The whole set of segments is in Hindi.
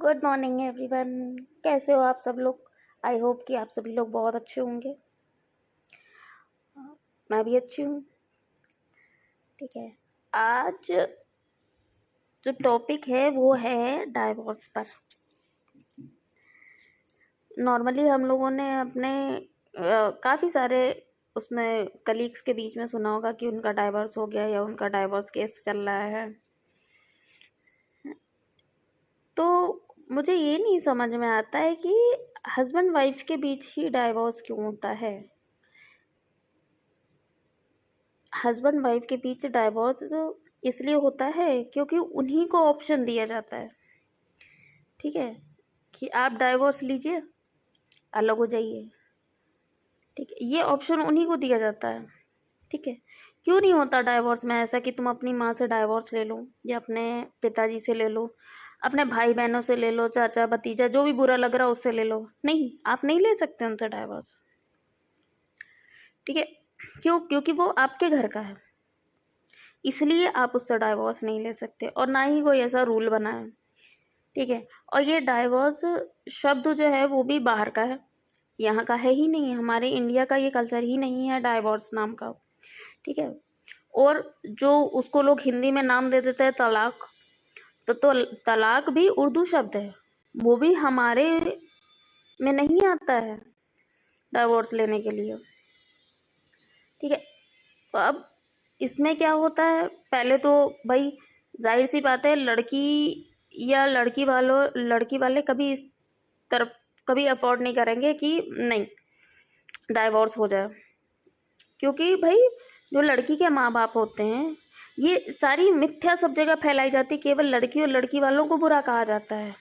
Good morning everyone. कैसे हो आप सब लोग? आई होप कि आप सभी लोग बहुत अच्छे होंगे। मैं भी अच्छी हूँ। ठीक है, आज जो टॉपिक है वो है डाइवोर्स पर। नॉर्मली हम लोगों ने अपने काफ़ी सारे उसमें कलीग्स के बीच में सुना होगा कि उनका डाइवोर्स हो गया या उनका डाइवोर्स केस चल रहा है। तो मुझे ये नहीं समझ में आता है कि हस्बैंड वाइफ के बीच ही डाइवोर्स क्यों होता है। हस्बैंड वाइफ के बीच डाइवोर्स इसलिए होता है क्योंकि उन्हीं को ऑप्शन दिया जाता है, ठीक है, कि आप डाइवोर्स लीजिए, अलग हो जाइए। ठीक है, ये ऑप्शन उन्हीं को दिया जाता है। ठीक है, क्यों नहीं होता डाइवोर्स में ऐसा कि तुम अपनी माँ से डाइवोर्स ले लो या अपने पिताजी से ले लो, अपने भाई बहनों से ले लो, चाचा भतीजा जो भी बुरा लग रहा है उससे ले लो। नहीं, आप नहीं ले सकते उनसे डाइवोर्स। ठीक है, क्यों? क्योंकि वो आपके घर का है, इसलिए आप उससे डाइवोर्स नहीं ले सकते और ना ही कोई ऐसा रूल बना है। ठीक है, और ये डाइवोर्स शब्द जो है वो भी बाहर का है, यहाँ का है ही नहीं। हमारे इंडिया का ये कल्चर ही नहीं है डाइवोर्स नाम का। ठीक है, और जो उसको लोग हिंदी में नाम दे देते हैं तलाक, तो तलाक भी उर्दू शब्द है, वो भी हमारे में नहीं आता है डाइवोर्स लेने के लिए। ठीक है, तो अब इसमें क्या होता है, पहले तो भाई जाहिर सी बात है, लड़की या लड़की वाले कभी इस तरफ कभी अफोर्ड नहीं करेंगे कि नहीं डाइवोर्स हो जाए, क्योंकि भाई जो लड़की के माँ बाप होते हैं, ये सारी मिथ्या सब जगह फैलाई जाती, केवल लड़की और लड़की वालों को बुरा कहा जाता है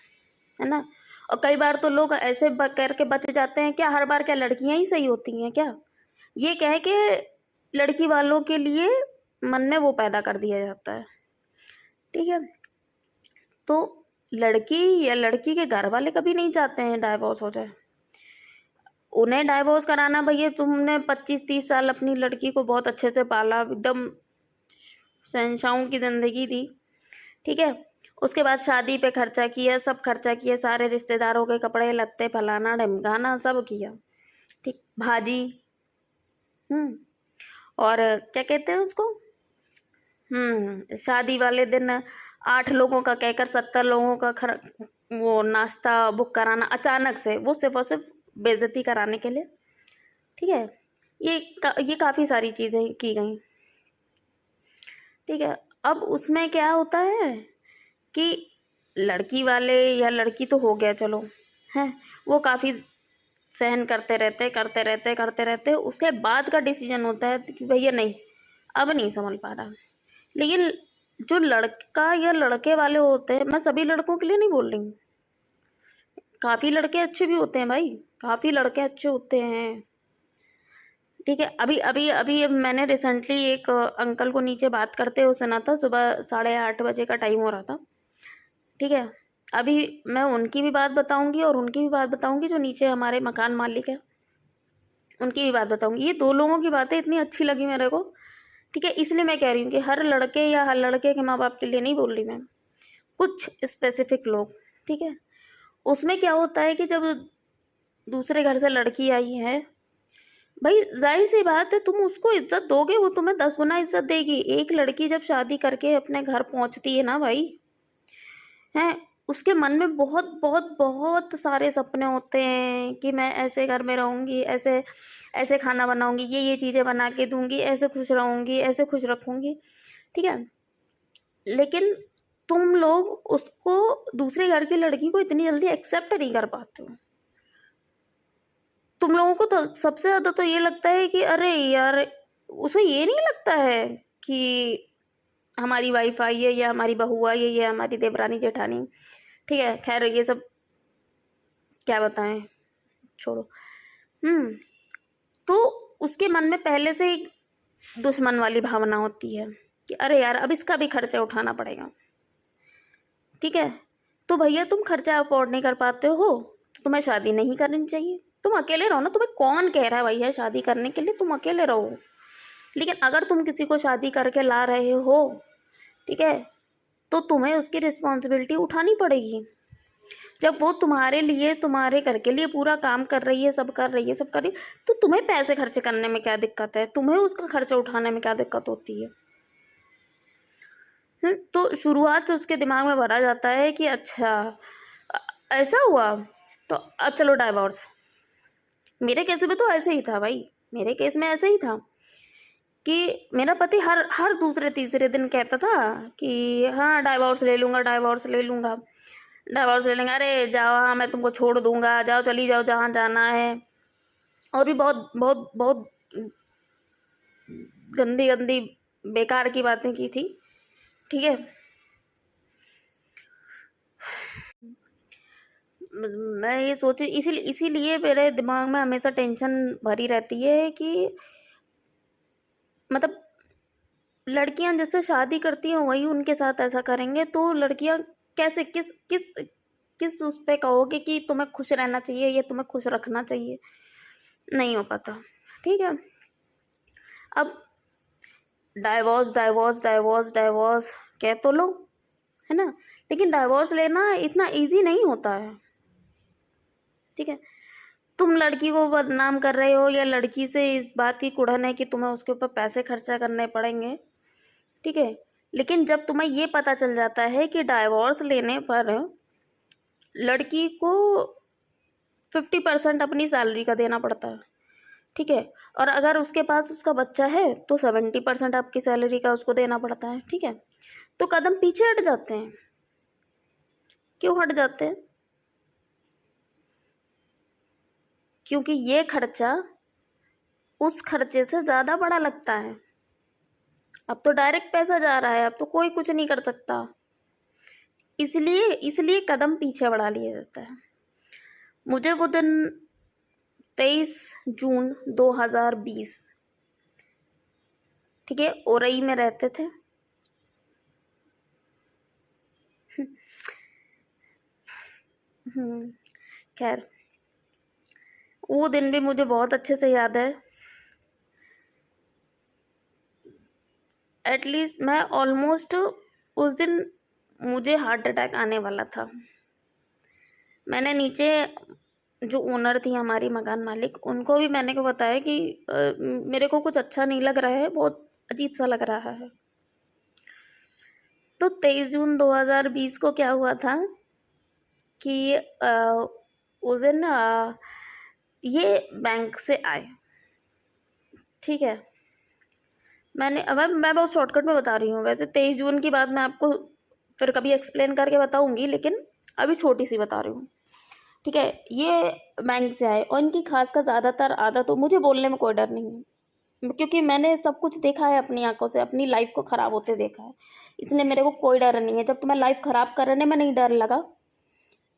ना। और कई बार तो लोग ऐसे करके बच जाते हैं, क्या हर बार क्या लड़कियां ही सही होती हैं क्या, ये कह के लड़की वालों के लिए मन में वो पैदा कर दिया जाता है। ठीक है, तो लड़की या लड़की के घर वाले कभी नहीं चाहते हैं डाइवोर्स हो जाए। उन्हें डाइवोर्स कराना, भैया तुमने 25-30 साल अपनी लड़की को बहुत अच्छे से पाला, एकदम शहंशाहों की ज़िंदगी दी। ठीक है, उसके बाद शादी पे खर्चा किया, सब खर्चा किया, सारे रिश्तेदारों के कपड़े लत्ते, फलाना ढमकाना सब किया। ठीक, भाजी, और क्या कहते हैं उसको, शादी वाले दिन 8 लोगों का कहकर 70 लोगों का वो नाश्ता बुक कराना अचानक से, वो सिर्फ और सिर्फ बेइज्जती कराने के लिए। ठीक है, ये काफ़ी सारी चीज़ें की गई। ठीक है, अब उसमें क्या होता है कि लड़की वाले या लड़की तो हो गया चलो, हैं, वो काफ़ी सहन करते रहते उसके बाद का डिसीजन होता है कि भैया नहीं, अब नहीं संभल पा रहा। लेकिन जो लड़का या लड़के वाले होते हैं, मैं सभी लड़कों के लिए नहीं बोल रही हूँ, काफ़ी लड़के अच्छे भी होते हैं भाई, काफ़ी लड़के अच्छे होते हैं। ठीक है, अभी अभी अभी मैंने रिसेंटली एक अंकल को नीचे बात करते हुए सुना था, सुबह 8:30 बजे का टाइम हो रहा था। ठीक है, अभी मैं उनकी भी बात बताऊंगी और उनकी भी बात बताऊंगी, जो नीचे हमारे मकान मालिक है उनकी भी बात बताऊंगी। ये 2 लोगों की बातें इतनी अच्छी लगी मेरे को। ठीक है, इसलिए मैं कह रही हूँ कि हर लड़के या हर लड़के के माँ बाप के लिए नहीं बोल रही मैं, कुछ स्पेसिफिक लोग। ठीक है, उसमें क्या होता है कि जब दूसरे घर से लड़की आई है, भाई जाहिर सी बात है तुम उसको इज्जत दोगे, वो तुम्हें 10 गुना इज्जत देगी। एक लड़की जब शादी करके अपने घर पहुंचती है ना भाई, हैं, उसके मन में बहुत बहुत बहुत सारे सपने होते हैं कि मैं ऐसे घर में रहूँगी, ऐसे ऐसे खाना बनाऊँगी, ये चीज़ें बना के दूँगी, ऐसे खुश रहूँगी, ऐसे खुश रखूँगी। ठीक है, लेकिन तुम लोग उसको, दूसरे घर की लड़की को इतनी जल्दी एक्सेप्ट नहीं कर पाते हो। तुम लोगों को तो सबसे ज़्यादा तो ये लगता है कि अरे यार, उसे ये नहीं लगता है कि हमारी वाइफ आई है या हमारी बहू आई है या हमारी देवरानी जेठानी। ठीक है, खैर ये सब क्या बताएं, छोड़ो। तो उसके मन में पहले से एक दुश्मन वाली भावना होती है कि अरे यार अब इसका भी खर्चा उठाना पड़ेगा। ठीक है, तो भैया तुम खर्चा अफोर्ड नहीं कर पाते हो तो तुम्हें शादी नहीं करनी चाहिए। तुम अकेले रहो ना, तुम्हें कौन कह रहा है भैया शादी करने के लिए, तुम अकेले रहो। लेकिन अगर तुम किसी को शादी करके ला रहे हो, ठीक है, तो तुम्हें उसकी रिस्पॉन्सिबिलिटी उठानी पड़ेगी। जब वो तुम्हारे लिए, तुम्हारे घर के लिए पूरा काम कर रही है, सब कर रही है, सब कर रही है, तो तुम्हें पैसे खर्च करने में क्या दिक्कत है? तुम्हें उसका खर्चा उठाने में क्या दिक्कत होती है? तो शुरुआत से उसके दिमाग में भरा जाता है कि अच्छा ऐसा हुआ तो अब चलो डाइवोर्स। मेरे केस में तो ऐसे ही था भाई, मेरे केस में ऐसे ही था कि मेरा पति हर हर दूसरे तीसरे दिन कहता था कि हाँ डाइवोर्स ले लूँगा, डाइवोर्स ले लूँगा, डाइवोर्स ले लेंगे, अरे जाओ, हाँ मैं तुमको छोड़ दूँगा, जाओ चली जाओ जहाँ जाना है। और भी बहुत बहुत बहुत गंदी गंदी बेकार की बातें की थी, ठीक है। मैं ये सोची, इसीलिए मेरे दिमाग में हमेशा टेंशन भरी रहती है कि मतलब लड़कियां जैसे शादी करती हैं वही उनके साथ ऐसा करेंगे, तो लड़कियां कैसे, किस किस किस उस पे कहोगे कि तुम्हें खुश रहना चाहिए या तुम्हें खुश रखना चाहिए? नहीं हो पाता, ठीक है। अब डाइवोर्स डाइवोर्स डाइवोर्स डाइवोर्स कह तो लो, है ना, लेकिन डाइवोर्स लेना इतना इजी नहीं होता है, ठीक है। तुम लड़की को बदनाम कर रहे हो या लड़की से इस बात की कुड़न है कि तुम्हें उसके ऊपर पैसे खर्चा करने पड़ेंगे, ठीक है। लेकिन जब तुम्हें ये पता चल जाता है कि डाइवोर्स लेने पर लड़की को 50% अपनी सैलरी का देना पड़ता है, ठीक है, और अगर उसके पास उसका बच्चा है तो 70% आपकी सैलरी का उसको देना पड़ता है, ठीक है। तो कदम पीछे हट जाते हैं। क्यों हट जाते हैं? क्योंकि ये खर्चा उस खर्चे से ज़्यादा बड़ा लगता है। अब तो डायरेक्ट पैसा जा रहा है, अब तो कोई कुछ नहीं कर सकता, इसलिए इसलिए कदम पीछे बढ़ा लिया जाता है। मुझे वो दिन 23 जून 2020, ठीक है, ओरई में रहते थे। खैर वो दिन भी मुझे बहुत अच्छे से याद है। एटलीस्ट मैं ऑलमोस्ट उस दिन मुझे हार्ट अटैक आने वाला था। मैंने नीचे जो ओनर थी हमारी मकान मालिक, उनको भी मैंने को बताया कि मेरे को कुछ अच्छा नहीं लग रहा है, बहुत अजीब सा लग रहा है। तो 23 जून 2020 को क्या हुआ था कि उस दिन ये बैंक से आए, ठीक है। मैं बहुत शॉर्टकट में बता रही हूँ, वैसे 23 जून की बात मैं आपको फिर कभी एक्सप्लेन करके बताऊँगी, लेकिन अभी छोटी सी बता रही हूँ, ठीक है। ये बैंक से आए और इनकी खास का ज़्यादातर आदत, तो मुझे बोलने में कोई डर नहीं है क्योंकि मैंने सब कुछ देखा है अपनी आंखों से, अपनी लाइफ को ख़राब होते देखा है, इसलिए मेरे को कोई डर नहीं है। जब तुम्हें लाइफ ख़राब करने में नहीं डर लगा,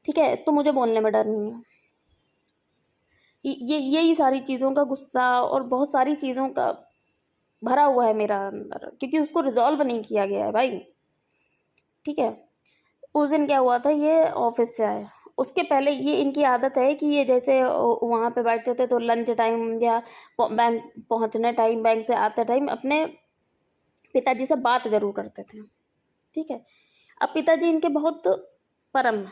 ठीक है, तो मुझे बोलने में डर नहीं है। यही सारी चीज़ों का गुस्सा और बहुत सारी चीज़ों का भरा हुआ है मेरा अंदर, क्योंकि उसको रिजॉल्व नहीं किया गया है भाई, ठीक है। उस दिन क्या हुआ था, ये ऑफिस से आए, उसके पहले ये इनकी आदत है कि ये जैसे वहाँ पे बैठते थे तो लंच टाइम या बैंक पहुँचने टाइम, बैंक से आते टाइम अपने पिताजी से बात ज़रूर करते थे, ठीक है। अब पिताजी इनके बहुत परम,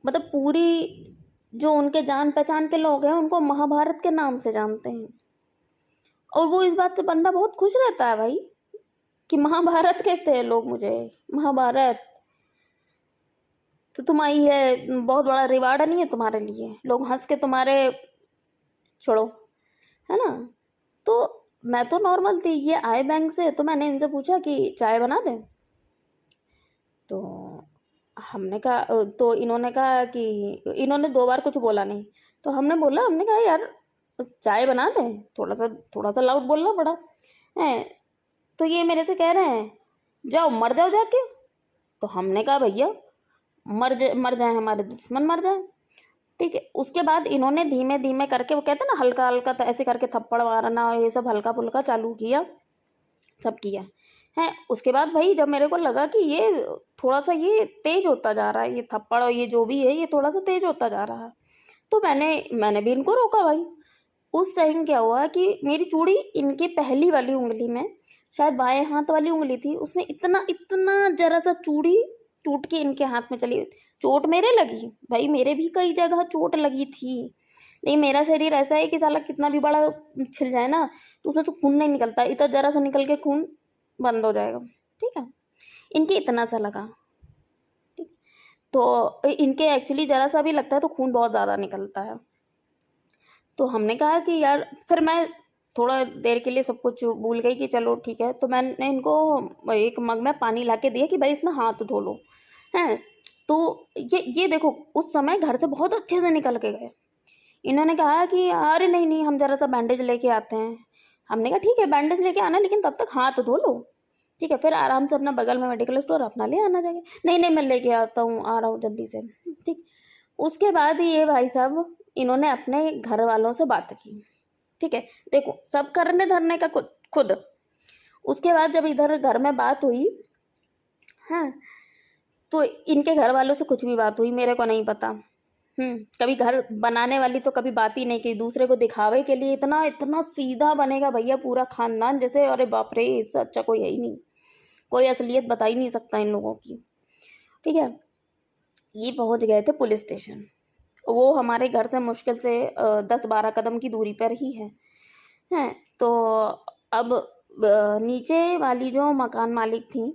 मतलब पूरी जो उनके जान पहचान के लोग हैं उनको महाभारत के नाम से जानते हैं, और वो इस बात से बंदा बहुत खुश रहता है भाई कि महाभारत कहते हैं लोग मुझे, महाभारत तो तुम आई है, बहुत बड़ा रिवार्ड नहीं है तुम्हारे लिए, लोग हंस के तुम्हारे छोड़ो, है ना। तो मैं तो नॉर्मल थी, ये आए बैंक से, तो मैंने इनसे पूछा कि चाय बना दें, तो हमने कहा, तो इन्होंने कहा कि इन्होंने 2 बार कुछ बोला नहीं, तो हमने कहा यार चाय बना दें, थोड़ा सा लाउड बोलना पड़ा है। तो ये मेरे से कह रहे हैं जाओ मर जाओ जाके। तो हमने कहा भैया मर जाए हमारे दुश्मन मर जाए, ठीक है। उसके बाद इन्होंने धीमे धीमे करके, वो कहते हैं ना हल्का हल्का, तो ऐसे करके थप्पड़ मारना ये सब हल्का फुल्का चालू किया, सब किया है। उसके बाद भाई जब मेरे को लगा कि ये थोड़ा सा ये तेज होता जा रहा है, ये थप्पड़ और ये जो भी है ये थोड़ा सा तेज होता जा रहा है, तो मैंने भी इनको रोका भाई। उस टाइम क्या हुआ कि मेरी चूड़ी इनकी पहली वाली उंगली में, शायद बाएं हाथ वाली उंगली थी, उसमें इतना इतना जरा सा चूड़ी टूट के इनके हाथ में चली। चोट मेरे लगी भाई, मेरे भी कई जगह चोट लगी थी, नहीं मेरा शरीर ऐसा है कि साला कितना भी बड़ा छिल जाए ना तो उसमें से खून नहीं निकलता, इतना जरा सा निकल के खून बंद हो जाएगा, ठीक है। इनके इतना सा लगा, ठीक, तो इनके एक्चुअली जरा सा भी लगता है तो खून बहुत ज़्यादा निकलता है। तो हमने कहा कि यार, फिर मैं थोड़ा देर के लिए सब कुछ भूल गई कि चलो ठीक है, तो मैंने इनको एक मग में पानी ला के दिया कि भाई इसमें हाथ धो लो, हैं। तो ये देखो उस समय घर से बहुत अच्छे से निकल के गए। इन्होंने कहा कि अरे नहीं नहीं हम ज़रा सा बैंडेज लेके आते हैं। हमने कहा ठीक है बैंडेज लेके आना, लेकिन तब तक हाथ धो लो, ठीक है, फिर आराम से अपना बगल में मेडिकल स्टोर अपना ले आना जाके। नहीं नहीं मैं लेके आता हूँ, आ रहा हूँ जल्दी से, ठीक। उसके बाद ये भाई साहब इन्होंने अपने घर वालों से बात की, ठीक है, देखो सब करने धरने का खुद। उसके बाद जब इधर घर में बात हुई, हाँ, तो इनके घर वालों से कुछ भी बात हुई मेरे को नहीं पता। कभी घर बनाने वाली तो कभी बात ही नहीं की, दूसरे को दिखावे के लिए इतना इतना सीधा बनेगा भैया पूरा खानदान, जैसे अरे बाप रे इससे अच्छा कोई है ही नहीं, कोई असलियत बता ही नहीं सकता इन लोगों की, ठीक है। ये पहुंच गए थे पुलिस स्टेशन, वो हमारे घर से मुश्किल से 10-12 कदम की दूरी पर ही है, हैं। तो अब नीचे वाली जो मकान मालिक थी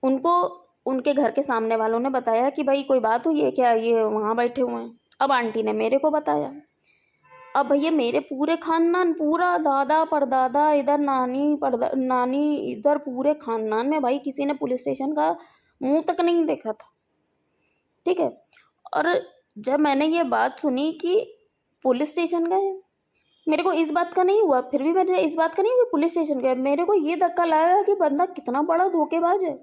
उनको उनके घर के सामने वालों ने बताया कि भाई कोई बात हुई है क्या, ये वहाँ बैठे हुए हैं। अब आंटी ने मेरे को बताया। अब भैया मेरे पूरे खानदान, पूरा दादा परदादा इधर, नानी इधर, पूरे खानदान में भाई किसी ने पुलिस स्टेशन का मुंह तक नहीं देखा था, ठीक है। और जब मैंने ये बात सुनी कि पुलिस स्टेशन गए, मेरे को इस बात का नहीं हुआ, फिर भी मैंने इस बात का नहीं हुआ पुलिस स्टेशन गए, मेरे को ये धक्का लगा कि बंदा कितना बड़ा धोखेबाज है।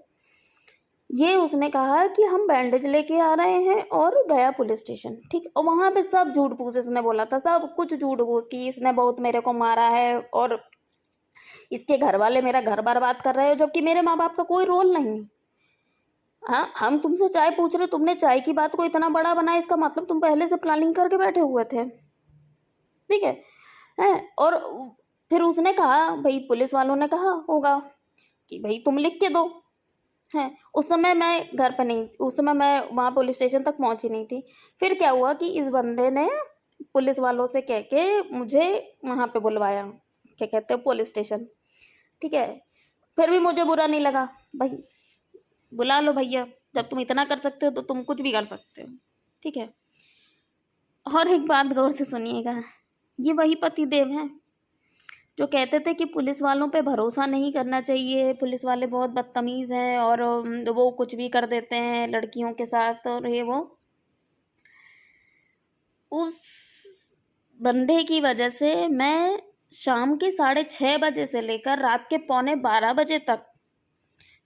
ये उसने कहा कि हम बैंडेज लेके आ रहे हैं और गया पुलिस स्टेशन, ठीक। और वहां पे सब झूठ फूस इसने बोला था, सब कुछ झूठ फूस की, इसने बहुत मेरे को मारा है और इसके घर वाले मेरा घर बर्बाद कर रहे हैं, जबकि मेरे माँ बाप का कोई रोल नहीं। हाँ, हम तुमसे चाय पूछ रहे, तुमने चाय की बात को इतना बड़ा बनाया, इसका मतलब तुम पहले से प्लानिंग करके बैठे हुए थे, ठीक है। और फिर उसने कहा, भाई पुलिस वालों ने कहा होगा कि भाई तुम लिख के दो, है। उस समय मैं घर पे नहीं, उस समय मैं वहाँ पुलिस स्टेशन तक पहुँची नहीं थी। फिर क्या हुआ कि इस बंदे ने पुलिस वालों से कह के मुझे वहाँ पे बुलवाया, क्या कहते हैं, पुलिस स्टेशन, ठीक है। फिर भी मुझे बुरा नहीं लगा, भाई बुला लो भैया, जब तुम इतना कर सकते हो तो तुम कुछ भी कर सकते हो, ठीक है। और एक बात गौर से सुनिएगा, ये वही पति देव हैं जो कहते थे कि पुलिस वालों पे भरोसा नहीं करना चाहिए, पुलिस वाले बहुत बदतमीज़ हैं और वो कुछ भी कर देते हैं लड़कियों के साथ और ये वो। उस बंदे की वजह से मैं शाम के 6:30 बजे से लेकर रात के 11:45 बजे तक,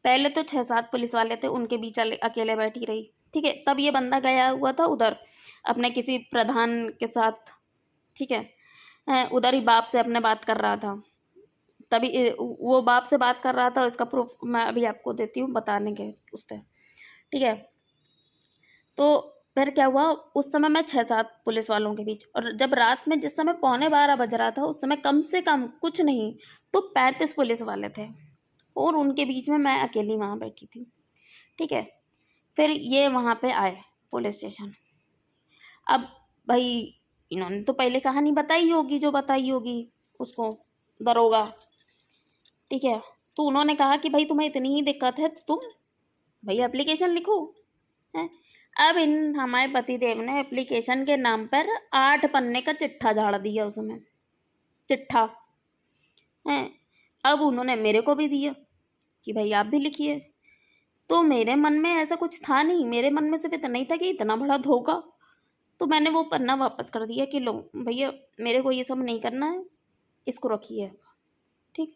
पहले तो 6-7 पुलिस वाले थे उनके बीच अकेले बैठी रही, ठीक है। तब ये बंदा गया हुआ था उधर अपने किसी प्रधान के साथ, ठीक है, उधर ही बाप से अपने बात कर रहा था, तभी वो बाप से बात कर रहा था, इसका प्रूफ मैं अभी आपको देती हूँ बताने के उस पर, ठीक है। तो फिर क्या हुआ, उस समय मैं 6-7 पुलिस वालों के बीच, और जब रात में जिस समय 11:45 बज रहा था उस समय कम से कम कुछ नहीं तो 35 पुलिस वाले थे और उनके बीच में मैं अकेली वहाँ बैठी थी, ठीक है। फिर ये वहाँ पे आए पुलिस स्टेशन। अब भाई इन्होंने तो पहले कहानी बताई होगी जो बताई होगी उसको, दरोगा, ठीक है। तो उन्होंने कहा कि भाई तुम्हें इतनी ही दिक्कत है तो तुम भाई एप्लीकेशन लिखो, है। अब इन हमारे पति देव ने एप्लीकेशन के नाम पर 8 पन्ने का चिट्ठा झाड़ दिया उसमें, चिट्ठा है। अब उन्होंने मेरे को भी दिया कि भाई आप भी लिखिए। तो मेरे मन में ऐसा कुछ था नहीं, मेरे मन में सिर्फ इतना ही था कि इतना बड़ा धोखा। तो मैंने वो पन्ना वापस कर दिया कि लो भैया मेरे को ये सब नहीं करना है, इसको रखिए, ठीक।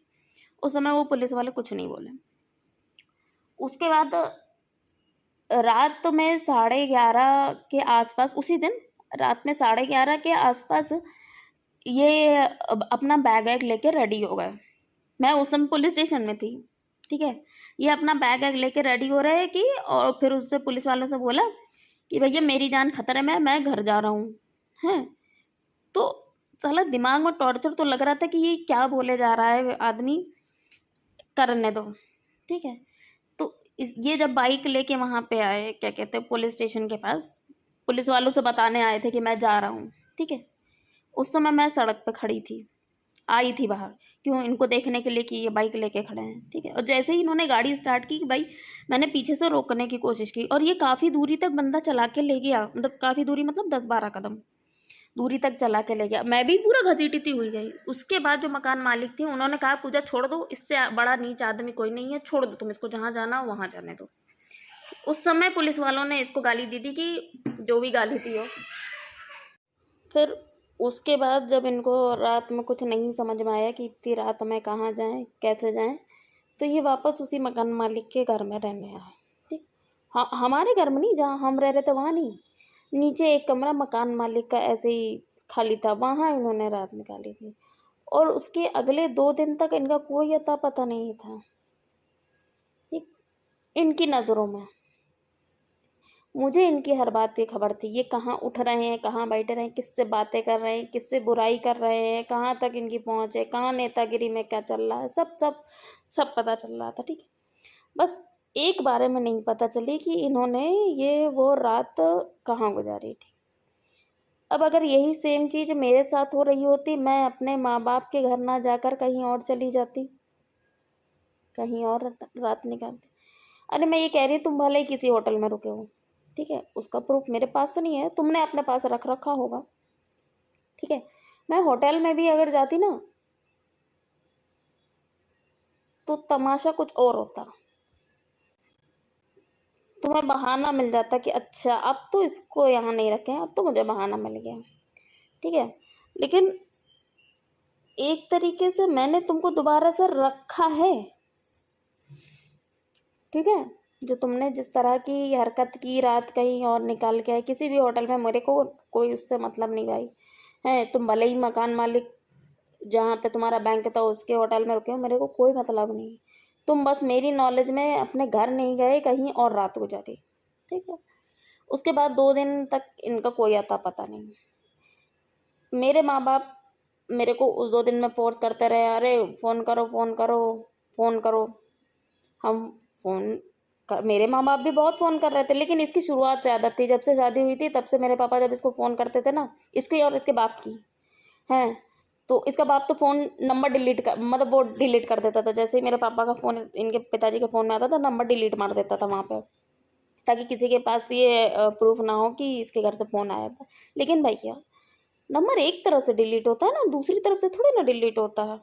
उस समय वो पुलिस वाले कुछ नहीं बोले। उसके बाद रात में 11:30 के आसपास, उसी दिन रात में 11:30 के आसपास ये अपना बैग वैग लेके रेडी हो गए। मैं उस समय पुलिस स्टेशन में थी, ठीक है। ये अपना बैग वैग लेके रेडी हो रहे हैं कि, और फिर उससे पुलिस वालों से बोला कि भैया मेरी जान खतरे में, मैं घर जा रहा हूँ, हैं। तो साला दिमाग में टॉर्चर तो लग रहा था कि ये क्या बोले जा रहा है आदमी, करने दो, ठीक है। तो ये जब बाइक लेके वहाँ पे आए, क्या कहते हैं, पुलिस स्टेशन के पास, पुलिस वालों से बताने आए थे कि मैं जा रहा हूँ, ठीक है। उस समय मैं सड़क पे खड़ी थी, आई थी बाहर, क्यों, इनको देखने के लिए कि ये बाइक लेके खड़े हैं, ठीक है। और जैसे ही इन्होंने गाड़ी स्टार्ट की, भाई मैंने पीछे से रोकने की कोशिश की, और ये काफ़ी दूरी तक बंदा चला के ले गया, मतलब काफ़ी दूरी, मतलब 10-12 कदम दूरी तक चला के ले गया। मैं भी पूरा घसीटती हुई गई। उसके बाद जो मकान मालिक थी, उन्होंने कहा पूजा छोड़ दो, इससे बड़ा नीच आदमी कोई नहीं है, छोड़ दो तुम इसको, जहाँ जाना हो वहाँ जाने दो। उस समय पुलिस वालों ने इसको गाली दी थी, कि जो भी गाली थी हो। फिर उसके बाद जब इनको रात में कुछ नहीं समझ में आया कि इतनी रात में कहाँ जाएं, कैसे जाएं, तो ये वापस उसी मकान मालिक के घर में रहने आए, ठीक। हाँ, हमारे घर में नहीं, जहाँ हम रह रहे थे वहाँ नहीं, नीचे एक कमरा मकान मालिक का ऐसे ही खाली था, वहाँ इन्होंने रात निकाली थी। और उसके अगले 2 दिन तक इनका कोई अता पता नहीं था, ठीक। इनकी नज़रों में मुझे इनकी हर बात की खबर थी, ये कहाँ उठ रहे हैं, कहाँ बैठे रहे हैं, किससे बातें कर रहे हैं, किससे बुराई कर रहे हैं, कहाँ तक इनकी पहुँच है, कहाँ नेतागिरी में क्या चल रहा है, सब सब सब पता चल रहा था, ठीक है। बस एक बारे में नहीं पता चली कि इन्होंने ये वो रात कहाँ गुजारी थी। अब अगर यही सेम चीज़ मेरे साथ हो रही होती, मैं अपने माँ बाप के घर ना जाकर कहीं और चली जाती, कहीं और रात निकालती। अरे मैं ये कह रही, तुम भले ही किसी होटल में रुके हो, ठीक है, उसका प्रूफ मेरे पास तो नहीं है, तुमने अपने पास रख रखा होगा, ठीक है। मैं होटल में भी अगर जाती ना, तो तमाशा कुछ और होता। तुम्हें बहाना मिल जाता कि अच्छा अब तो इसको यहाँ नहीं रखे हैं, अब तो मुझे बहाना मिल गया, ठीक है। लेकिन एक तरीके से मैंने तुमको दोबारा से रखा है, ठीक है। जो तुमने जिस तरह की हरकत की, रात कहीं और निकाल के आए किसी भी होटल में, मेरे को कोई उससे मतलब नहीं भाई, है तुम भले ही मकान मालिक जहाँ पे तुम्हारा बैंक था उसके होटल में रुके हो, मेरे को कोई मतलब नहीं। तुम बस मेरी नॉलेज में अपने घर नहीं गए, कहीं और रात गुजारी, ठीक है। उसके बाद 2 दिन तक इनका कोई आता पता नहीं। मेरे माँ बाप मेरे को उस 2 दिन में फोर्स करते रहे, अरे फ़ोन करो, फ़ोन करो, फ़ोन करो। हम फ़ोन मेरे माँ बाप भी बहुत फ़ोन कर रहे थे, लेकिन इसकी शुरुआत से आदत थी, जब से शादी हुई थी तब से मेरे पापा जब इसको फ़ोन करते थे ना, इसकी और इसके बाप की, हैं, तो इसका बाप तो फ़ोन नंबर डिलीट कर, मतलब वो डिलीट कर देता था। जैसे ही मेरे पापा का फ़ोन इनके पिताजी के फ़ोन में आता था, नंबर डिलीट मार देता था वहाँ पे, ताकि किसी के पास ये प्रूफ ना हो कि इसके घर से फ़ोन आया था। लेकिन भैया, नंबर एक तरफ से डिलीट होता है ना, दूसरी तरफ से थोड़ी ना डिलीट होता है।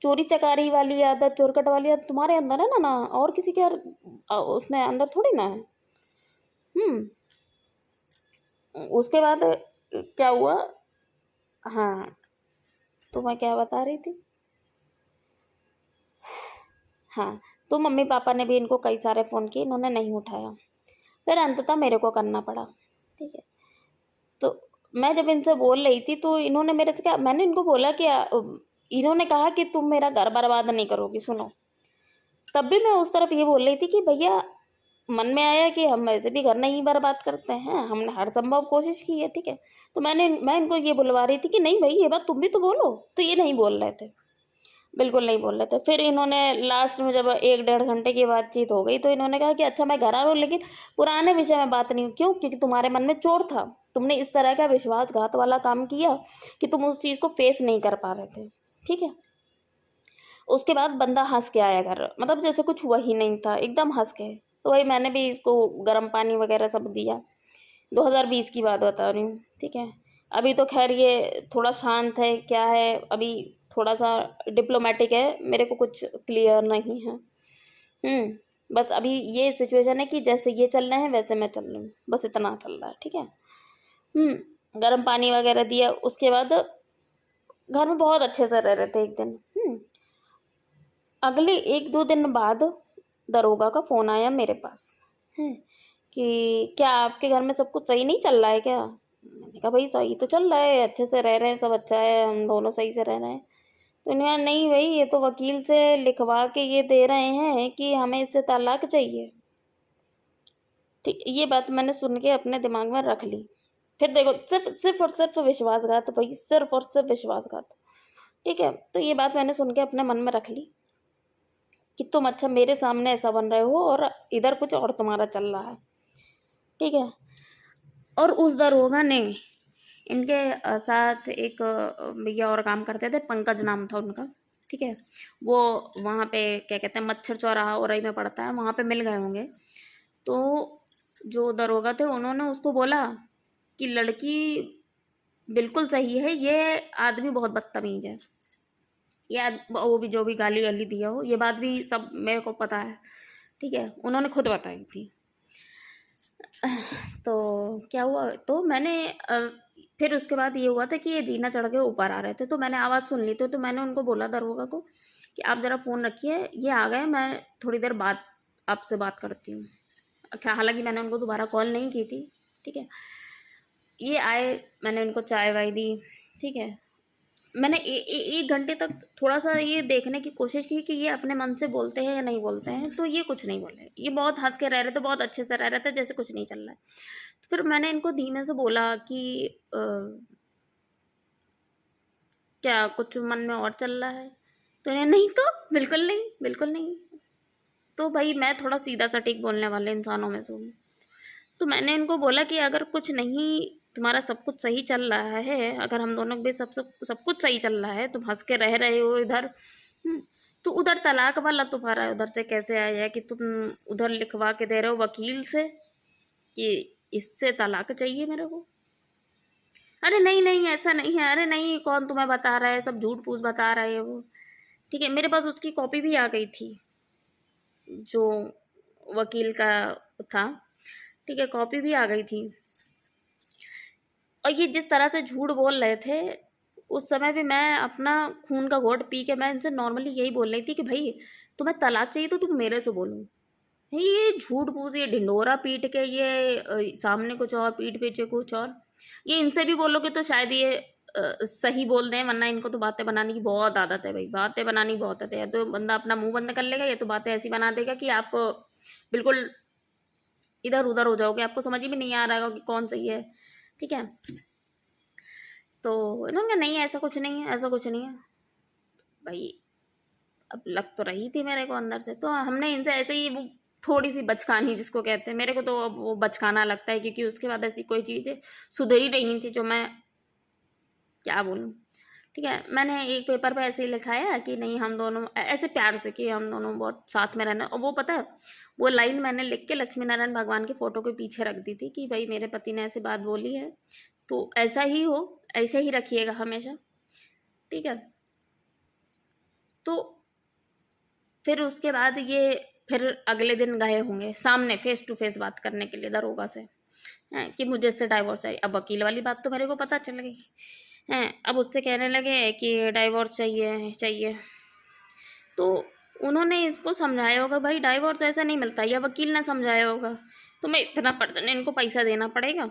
चोरी चकारी वाली आदत, चोरकट वाली आदत तुम्हारे अंदर है ना और किसी के उसमें अंदर थोड़ी ना है। उसके बाद क्या हुआ, हाँ, तो मैं क्या बता रही थी, हाँ, तो मम्मी पापा ने भी इनको कई सारे फ़ोन किए, इन्होंने नहीं उठाया। फिर अंततः मेरे को करना पड़ा, ठीक है। तो मैं जब इनसे बोल रही थी, तो इन्होंने मेरे से क्या, मैंने इनको बोला कि इन्होंने कहा कि तुम मेरा घर बर्बाद नहीं करोगी, सुनो। तब भी मैं उस तरफ ये बोल रही थी कि भैया, मन में आया कि हम वैसे भी घर नहीं बर्बाद करते हैं, हमने हर संभव कोशिश की है, ठीक है। तो मैं इनको ये बुलवा रही थी कि नहीं भाई, ये बात तुम भी तो बोलो, तो ये नहीं बोल रहे थे, बिल्कुल नहीं बोल रहे थे। फिर इन्होंने लास्ट में जब 1-1.5 घंटे की बातचीत हो गई, तो इन्होंने कहा कि अच्छा मैं घर आ रहा हूँ, लेकिन पुराने विषय में बात नहीं। क्यों? क्योंकि तुम्हारे मन में चोर था, तुमने इस तरह का विश्वासघात वाला काम किया कि तुम उस चीज़ को फेस नहीं कर पा रहे थे, ठीक है। उसके बाद बंदा हंस के आया घर, मतलब जैसे कुछ हुआ ही नहीं था, एकदम हंस के। तो वही मैंने भी इसको गर्म पानी वगैरह सब दिया। 2020 की बात बता रही हूँ, ठीक है। अभी तो खैर ये थोड़ा शांत है, क्या है, अभी थोड़ा सा डिप्लोमेटिक है, मेरे को कुछ क्लियर नहीं है। बस अभी ये सिचुएशन है कि जैसे ये चल रहे हैं वैसे मैं चल रही हूँ, बस इतना चल रहा है, ठीक है। गर्म पानी वगैरह दिया। उसके बाद घर में बहुत अच्छे से रह रहे थे। एक दिन अगले 1-2 दिन बाद दरोगा का फ़ोन आया मेरे पास, हैं, कि क्या आपके घर में सब कुछ सही नहीं चल रहा है क्या? मैंने कहा भाई सही तो चल रहा है, अच्छे से रह रहे हैं, सब अच्छा है, हम दोनों सही से रह रहे हैं। तो उन्होंने कहा नहीं भाई, ये तो वकील से लिखवा के ये दे रहे हैं कि हमें इससे तलाक चाहिए। ठीक, ये बात मैंने सुन के अपने दिमाग में रख ली। फिर देखो, सिर्फ सिर्फ और सिर्फ विश्वासघात भाई, सिर्फ और सिर्फ विश्वासघात, ठीक है। तो ये बात मैंने सुन के अपने मन में रख ली। कि तुम अच्छा मेरे सामने ऐसा बन रहे हो और इधर कुछ और तुम्हारा चल रहा है, ठीक है। और उस दरोगा ने इनके साथ एक भैया और काम करते थे, पंकज नाम था उनका, ठीक है। वो वहाँ पे क्या कहते हैं, मच्छर चौराहा औरई में पड़ता है, वहाँ पे मिल गए होंगे। तो जो दरोगा थे उन्होंने उसको बोला कि लड़की बिल्कुल सही है, ये आदमी बहुत बदतमीज है, वो भी जो भी गाली वाली दिया हो, ये बात भी सब मेरे को पता है, ठीक है, उन्होंने खुद बताई थी। तो क्या हुआ, तो मैंने फिर उसके बाद ये हुआ था कि ये जीना चढ़ के ऊपर आ रहे थे, तो मैंने आवाज़ सुन ली थी, तो मैंने उनको बोला दरोगा को कि आप ज़रा फ़ोन रखिए, ये आ गए, मैं थोड़ी देर बाद आपसे बात करती हूँ। हालांकि मैंने उनको दोबारा कॉल नहीं की थी, ठीक है। ये आए, मैंने उनको चाय वाय दी, ठीक है। मैंने एक घंटे तक थोड़ा सा ये देखने की कोशिश की कि ये अपने मन से बोलते हैं या नहीं बोलते हैं, तो ये कुछ नहीं बोले, ये बहुत हंस के रह रहे थे, बहुत अच्छे से रह रहे थे, जैसे कुछ नहीं चल रहा है। तो फिर मैंने इनको धीमे से बोला कि क्या कुछ मन में और चल रहा है? तो इन्हें नहीं, तो बिल्कुल नहीं, बिल्कुल नहीं। तो भाई मैं थोड़ा सीधा सटीक बोलने वाले इंसानों में से हूँ, तो मैंने इनको बोला कि अगर कुछ नहीं, तुम्हारा सब कुछ सही चल रहा है, अगर हम दोनों के भी सब कुछ सही चल रहा है, तुम हंस के रह रहे हो इधर, तो उधर तलाक वाला तुम्हारा उधर से कैसे आया कि तुम उधर लिखवा के दे रहे हो वकील से कि इससे तलाक चाहिए मेरे को? अरे नहीं नहीं, ऐसा नहीं है, अरे नहीं, कौन तुम्हें बता रहा है, सब झूठ फूस बता रहे हैं वो, ठीक है। मेरे पास उसकी कॉपी भी आ गई थी, जो वकील का था, ठीक है, कॉपी भी आ गई थी। और ये जिस तरह से झूठ बोल रहे थे, उस समय भी मैं अपना खून का घोट पी के मैं इनसे नॉर्मली यही बोल रही थी कि भाई तुम्हें तलाक चाहिए तो तुम मेरे से बोलो। ये झूठ फूस, ये ढिंडोरा पीट के, ये सामने कुछ और पीठ पीछे कुछ और, ये इनसे भी बोलोगे तो शायद ये सही बोल दें, वरना इनको तो बातें बनाने की बहुत आदत है भाई, बातें बनानी बहुत आदत है। या तो बंदा अपना मुंह बंद कर लेगा, या तो बातें ऐसी बना देगा कि आप बिल्कुल इधर उधर हो जाओगे, आपको समझ में नहीं आ रहा होगा कि कौन सही है, ठीक है। तो इन्होंने नहीं, ऐसा कुछ नहीं है, ऐसा कुछ नहीं है भाई। अब लग तो रही थी मेरे को अंदर से, तो हमने इनसे ऐसे ही वो थोड़ी सी बचकानी जिसको कहते हैं, मेरे को तो अब वो बचकाना लगता है, क्योंकि उसके बाद ऐसी कोई चीज़ सुधरी नहीं थी जो मैं क्या बोलूँ, ठीक है। मैंने एक पेपर पे ऐसे ही लिखाया कि नहीं, हम दोनों ऐसे प्यार से कि हम दोनों बहुत साथ में रहना, और वो पता है वो लाइन मैंने लिख के लक्ष्मी नारायण भगवान की फ़ोटो के पीछे रख दी थी कि भाई मेरे पति ने ऐसी बात बोली है, तो ऐसा ही हो, ऐसे ही रखिएगा हमेशा, ठीक है। तो फिर उसके बाद ये फिर अगले दिन गए होंगे सामने फेस टू फेस बात करने के लिए दरोगा से, हैं कि मुझे इससे डाइवोर्स चाहिए। अब वकील वाली बात तो मेरे को पता चल गई, हैं अब उससे कहने लगे कि डाइवोर्स चाहिए चाहिए। तो उन्होंने इसको समझाया होगा भाई डाइवोर्स ऐसा नहीं मिलता, या वकील ने समझाया होगा, तो मैं इतना परसेंट इनको पैसा देना पड़ेगा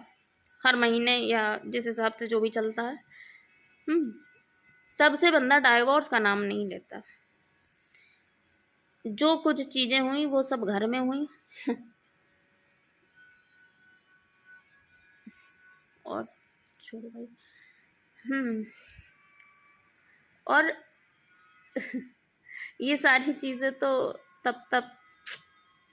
हर महीने, या जिस हिसाब से जो भी चलता है, तब से बंदा डाइवोर्स का नाम नहीं लेता। जो कुछ चीज़ें हुई वो सब घर में हुई और छोड़ो भाई, और ये सारी चीज़ें तो तब तब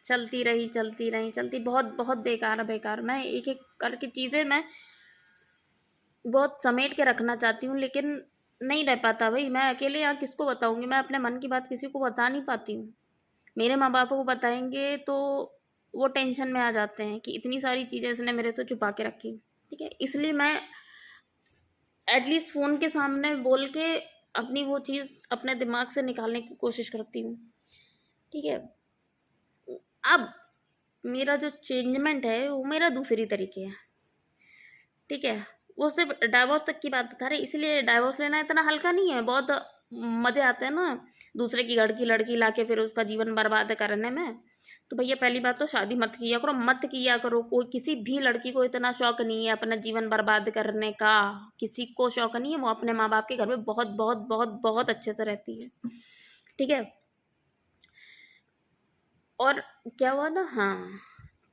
चलती रही चलती रही चलती, बहुत बहुत बेकार बेकार, मैं एक एक करके चीज़ें मैं बहुत समेट के रखना चाहती हूँ, लेकिन नहीं रह पाता भाई। मैं अकेले यहाँ किसको बताऊँगी, मैं अपने मन की बात किसी को बता नहीं पाती हूँ। मेरे माँ बाप को बताएंगे तो वो टेंशन में आ जाते हैं कि इतनी सारी चीज़ें इसने मेरे से छुपा के रखी, ठीक है। इसलिए मैं एटलीस्ट फ़ोन के सामने बोल के अपनी वो चीज़ अपने दिमाग से निकालने की कोशिश करती हूँ, ठीक है। अब मेरा जो चेंजमेंट है वो मेरा दूसरी तरीके है, ठीक है। वो सिर्फ डाइवोर्स तक की बात बता रहे, इसलिए डाइवोर्स लेना इतना हल्का नहीं है, बहुत मज़े आते हैं ना दूसरे की घर की लड़की लाके फिर उसका जीवन बर्बाद करने में। तो भैया पहली बात तो शादी मत किया करो, मत किया करो। कोई किसी भी लड़की को इतना शौक नहीं है अपना जीवन बर्बाद करने का, किसी को शौक नहीं है, वो अपने माँ बाप के घर में बहुत बहुत बहुत बहुत अच्छे से रहती है, ठीक है। और क्या हुआ था, हाँ,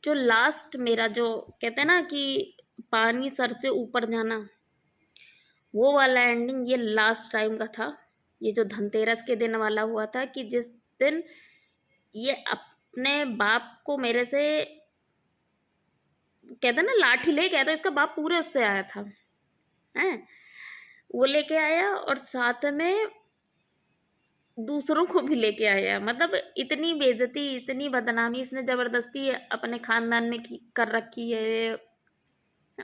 जो लास्ट मेरा जो कहते हैं ना कि पानी सर से ऊपर जाना, वो वाला एंडिंग ये लास्ट टाइम का था। ये जो धनतेरस के दिन वाला हुआ था कि जिस दिन ये अपने बाप को मेरे से कहते ना लाठी ले कहते, इसका बाप पूरे उससे आया था हैं, वो लेके आया और साथ में दूसरों को भी लेके आया। मतलब इतनी बेइज्जती इतनी बदनामी इसने जबरदस्ती अपने खानदान में कर रखी है।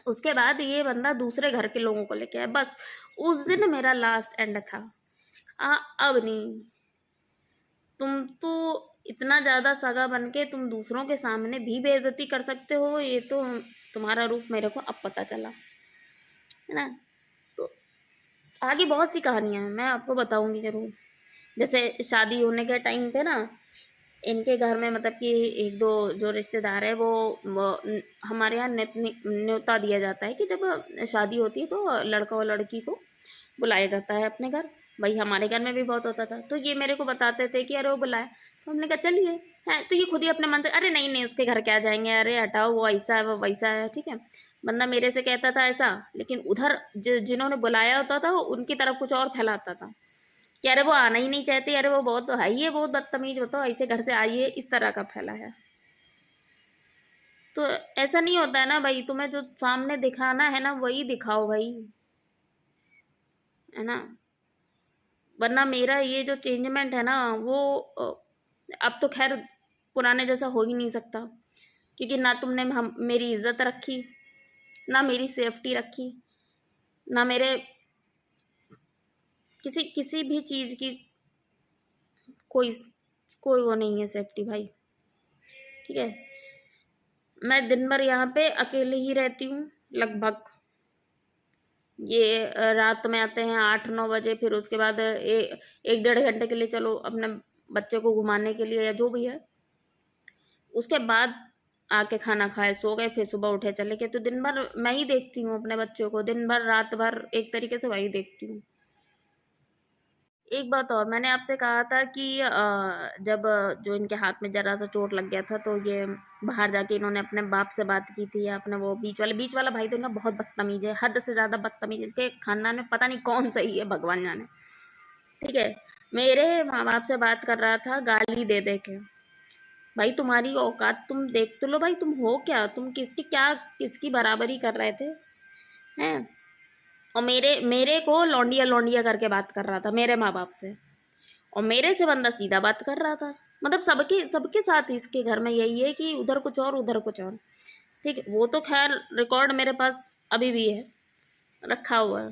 उसके बाद ये बंदा दूसरे घर के लोगों को लेके आया। बस उस दिन मेरा लास्ट एंड था। अब नहीं। तुम तो इतना ज्यादा सगा बन के तुम दूसरों के सामने भी बेइज्जती कर सकते हो, ये तो तुम्हारा रूप मेरे को अब पता चला है ना। तो आगे बहुत सी कहानियां हैं, मैं आपको बताऊंगी जरूर। जैसे शादी होने के टाइम पे ना इनके घर में मतलब कि एक दो जो रिश्तेदार है वो हमारे यहाँ न्योता दिया जाता है कि जब शादी होती है तो लड़का और लड़की को बुलाया जाता है अपने घर। भाई हमारे घर में भी बहुत होता था। तो ये मेरे को बताते थे कि अरे वो बुलाए, तो हमने कहा चलिए है। तो ये खुद ही अपने मन से अरे नहीं नहीं उसके घर क्या जाएंगे, अरे हटाओ वो ऐसा है वो वैसा है। ठीक है, बंदा मेरे से कहता था ऐसा, लेकिन उधर जिन्होंने बुलाया होता था उनकी तरफ कुछ और फैलाता था कि अरे वो आना ही नहीं चाहते, अरे वो बहुत है ही है, बहुत बदतमीज हो, तो ऐसे घर से आइए, इस तरह का फैला है। तो ऐसा नहीं होता है ना भाई, तुम्हें जो सामने दिखाना है ना वही दिखाओ भाई, है ना। वरना मेरा ये जो चेंजमेंट है ना वो अब तो खैर पुराने जैसा हो ही नहीं सकता, क्योंकि ना तुमने मेरी इज्जत रखी, ना मेरी सेफ्टी रखी, ना मेरे किसी किसी भी चीज़ की कोई कोई वो नहीं है सेफ्टी भाई। ठीक है, मैं दिन भर यहाँ पे अकेले ही रहती हूँ लगभग। ये रात में आते हैं 8-9 बजे, फिर उसके बाद 1-1.5 घंटे के लिए चलो अपने बच्चे को घुमाने के लिए या जो भी है, उसके बाद आके खाना खाए सो गए, फिर सुबह उठे चले गए। तो दिन भर मैं ही देखती हूँ अपने बच्चों को, दिन भर रात भर एक तरीके से वही देखती हूँ। एक बात और, मैंने आपसे कहा था कि जब जो इनके हाथ में जरा सा चोट लग गया था तो ये बाहर जाके इन्होंने अपने बाप से बात की थी, या अपने वो बीच वाला भाई तो इनका बहुत बदतमीज है, हद से ज़्यादा बदतमीज है। इसके खानदान में पता नहीं कौन सही है, भगवान जाने। ठीक है, मेरे माँ बाप से बात कर रहा था गाली दे दे के। भाई तुम्हारी औकात तुम देख तो लो भाई, तुम हो क्या, तुम किसकी बराबरी कर रहे थे हैं। और मेरे मेरे को लौंडिया लौंडिया करके बात कर रहा था मेरे माँ बाप से, और मेरे से बंदा सीधा बात कर रहा था। मतलब सबके सबके साथ इसके घर में यही है कि उधर कुछ और उधर कुछ और। ठीक है, वो तो खैर रिकॉर्ड मेरे पास अभी भी है, रखा हुआ है।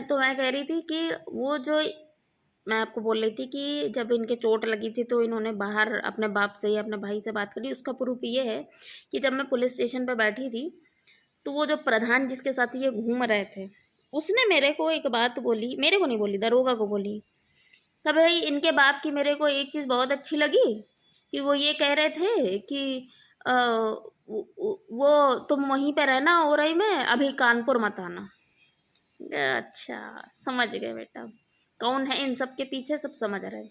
तो मैं कह रही थी कि वो जो मैं आपको बोल रही थी कि जब इनके चोट लगी थी तो इन्होंने बाहर अपने बाप से या अपने भाई से बात करी। उसका प्रूफ ये है कि जब मैं पुलिस स्टेशन पर बैठी थी तो वो जो प्रधान जिसके साथ ये घूम रहे थे उसने मेरे को एक बात बोली, मेरे को नहीं बोली, दरोगा को बोली। तब भाई इनके बाप की मेरे को एक चीज़ बहुत अच्छी लगी कि वो ये कह रहे थे कि वो तुम वहीं पे रहना ओरई में, अभी कानपुर मत आना। अच्छा समझ गए बेटा, कौन है इन सब के पीछे, सब समझ रहे।